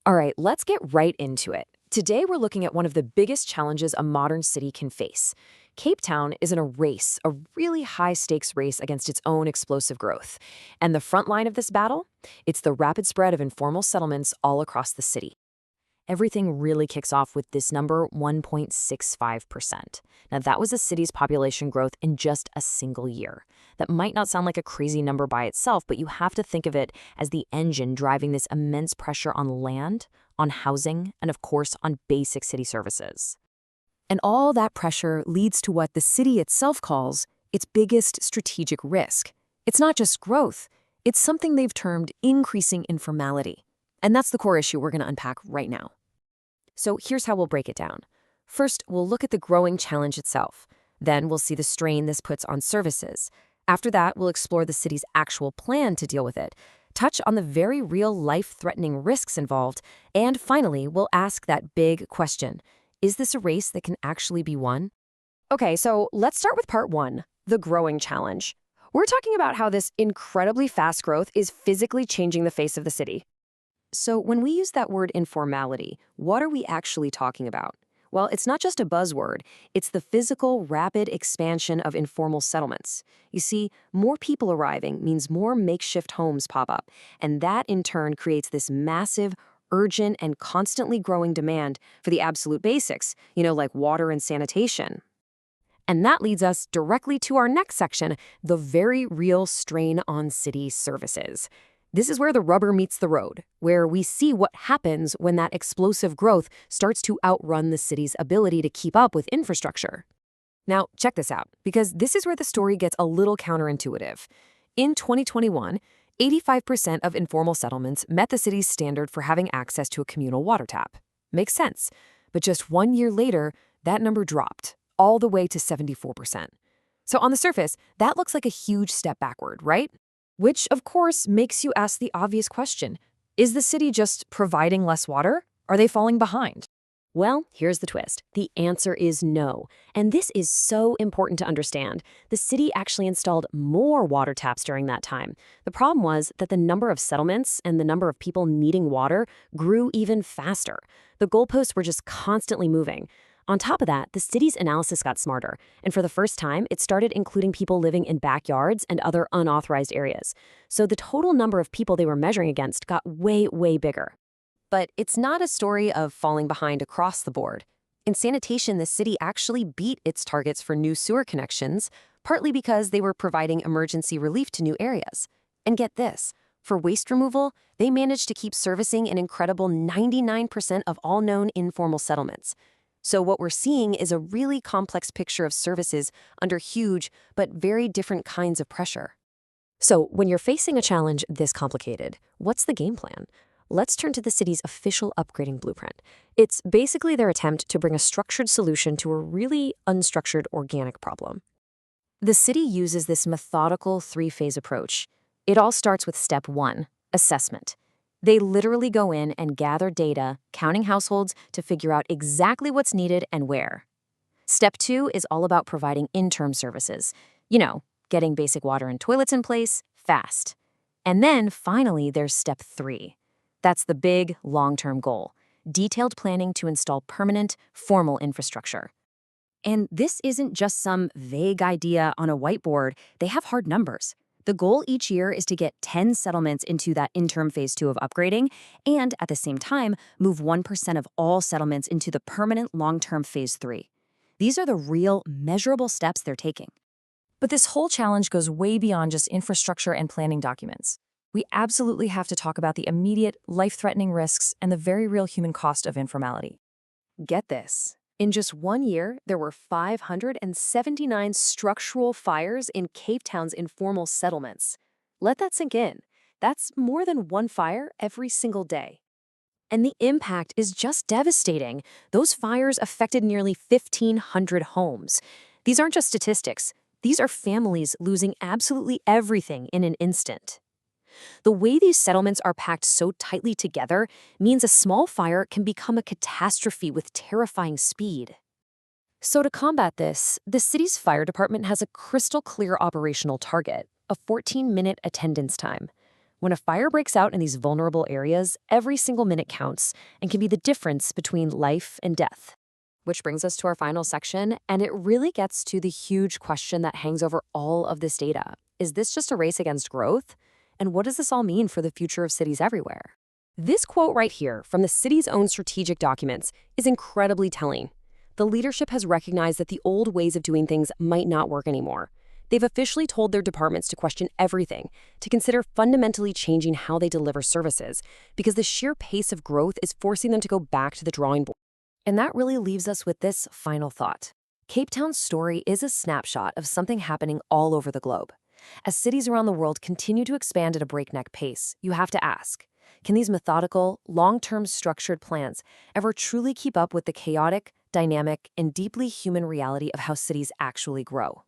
All right, let's get right into it. Today, we're looking at one of the biggest challenges a modern city can face. Cape Town is in a race, a really high stakes race against its own explosive growth. And the front line of this battle? It's the rapid spread of informal settlements all across the city. Everything really kicks off with this number, 1.65%. Now, that was the city's population growth in just a single year. That might not sound like a crazy number by itself, but you have to think of it as the engine driving this immense pressure on land, on housing, and of course, on basic city services. And all that pressure leads to what the city itself calls its biggest strategic risk. It's not just growth, it's something they've termed increasing informality. And that's the core issue we're going to unpack right now. So here's how we'll break it down. First, we'll look at the growing challenge itself. Then we'll see the strain this puts on services. After that, we'll explore the city's actual plan to deal with it, touch on the very real life-threatening risks involved, and finally, we'll ask that big question. Is this a race that can actually be won? Okay, so let's start with part one, the growing challenge. We're talking about how this incredibly fast growth is physically changing the face of the city. So when we use that word informality, what are we actually talking about? Well, it's not just a buzzword. It's the physical, rapid expansion of informal settlements. You see, more people arriving means more makeshift homes pop up, and that in turn creates this massive, urgent, and constantly growing demand for the absolute basics, like water and sanitation. And that leads us directly to our next section, the very real strain on city services. This is where the rubber meets the road, where we see what happens when that explosive growth starts to outrun the city's ability to keep up with infrastructure. Now, check this out, because this is where the story gets a little counterintuitive. In 2021, 85% of informal settlements met the city's standard for having access to a communal water tap. Makes sense. But just 1 year later, that number dropped, all the way to 74%. So on the surface, that looks like a huge step backward, right? Which, of course, makes you ask the obvious question. Is the city just providing less water? Are they falling behind? Well, here's the twist. The answer is no. And this is so important to understand. The city actually installed more water taps during that time. The problem was that the number of settlements and the number of people needing water grew even faster. The goalposts were just constantly moving. On top of that, the city's analysis got smarter, and for the first time, it started including people living in backyards and other unauthorized areas. So the total number of people they were measuring against got way, way bigger. But it's not a story of falling behind across the board. In sanitation, the city actually beat its targets for new sewer connections, partly because they were providing emergency relief to new areas. And get this, for waste removal, they managed to keep servicing an incredible 99% of all known informal settlements. So what we're seeing is a really complex picture of services under huge but very different kinds of pressure. So when you're facing a challenge this complicated, what's the game plan? Let's turn to the city's official upgrading blueprint. It's basically their attempt to bring a structured solution to a really unstructured organic problem. The city uses this methodical three-phase approach. It all starts with step one, assessment. They literally go in and gather data, counting households to figure out exactly what's needed and where. Step two is all about providing interim services. Getting basic water and toilets in place fast. And then finally, there's step three. That's the big, long-term goal, detailed planning to install permanent, formal infrastructure. And this isn't just some vague idea on a whiteboard. They have hard numbers. The goal each year is to get 10 settlements into that interim phase 2 of upgrading, and at the same time, move 1% of all settlements into the permanent long-term phase 3. These are the real, measurable steps they're taking. But this whole challenge goes way beyond just infrastructure and planning documents. We absolutely have to talk about the immediate, life-threatening risks and the very real human cost of informality. Get this. In just 1 year, there were 579 structural fires in Cape Town's informal settlements. Let that sink in. That's more than one fire every single day. And the impact is just devastating. Those fires affected nearly 1,500 homes. These aren't just statistics. These are families losing absolutely everything in an instant. The way these settlements are packed so tightly together means a small fire can become a catastrophe with terrifying speed. So to combat this, the city's fire department has a crystal clear operational target, a 14-minute attendance time. When a fire breaks out in these vulnerable areas, every single minute counts and can be the difference between life and death. Which brings us to our final section, and it really gets to the huge question that hangs over all of this data. Is this just a race against growth? And what does this all mean for the future of cities everywhere? This quote right here from the city's own strategic documents is incredibly telling. The leadership has recognized that the old ways of doing things might not work anymore. They've officially told their departments to question everything, to consider fundamentally changing how they deliver services, because the sheer pace of growth is forcing them to go back to the drawing board. And that really leaves us with this final thought. Cape Town's story is a snapshot of something happening all over the globe. As cities around the world continue to expand at a breakneck pace, you have to ask, can these methodical, long-term structured plans ever truly keep up with the chaotic, dynamic, and deeply human reality of how cities actually grow?